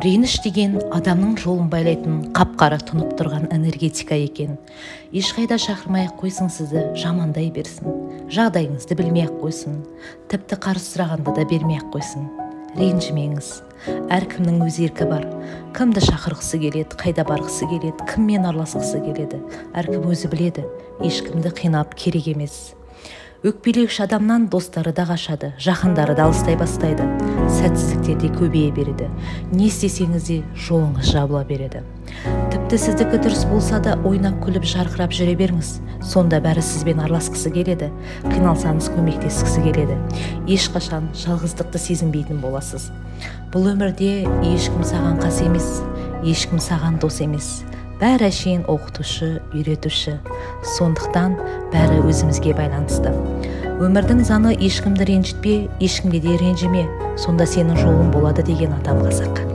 Реніш деген адамның жолын байлайтын қап-қара тұнып тұрған энергетика екен. Ешқайда шақырмай-ақ қойсын сізді, жамандай берсін. Жағдайыңызды білмей-ақ қойсын. Тіпті қарыз сұрағанда да бермей-ақ қойсын. Ренжімеңіз. Әркімнің өз еркі бар. Кімді шақырғысы келеді, қайда барғысы келеді, кіммен араласқысы келеді. Әркім өзі біледі. Ешкімді қинап керек емес. Өкпелегіш адамнан достары да қашады, жақындары да алыстай бастайды. Сәтсіздіктер де көбейе береді. Не істесеңіз де жолыңыз жабыла береді. Тіпті сіздікі дұрыс болса да ойнап күліп жарқырап жүре беріңіз. Сонда бәрі сізбен араласқысы келеді. Қиналсаңыз көмектескісі келеді. Ешқашан жалғыздықты сезінбейтін боласыз. Бұл өмірде ешкім саған қас емес, ешкім саған дос емес. Бәрі әшейін оқытушы, үйретуші. Сондықтан бәрі өзімізге байланысты. Өмірдің заңы ешкімді ренжітпе, ешкімге де ренжіме. Сонда сенің жолың болады деген атам қазақ.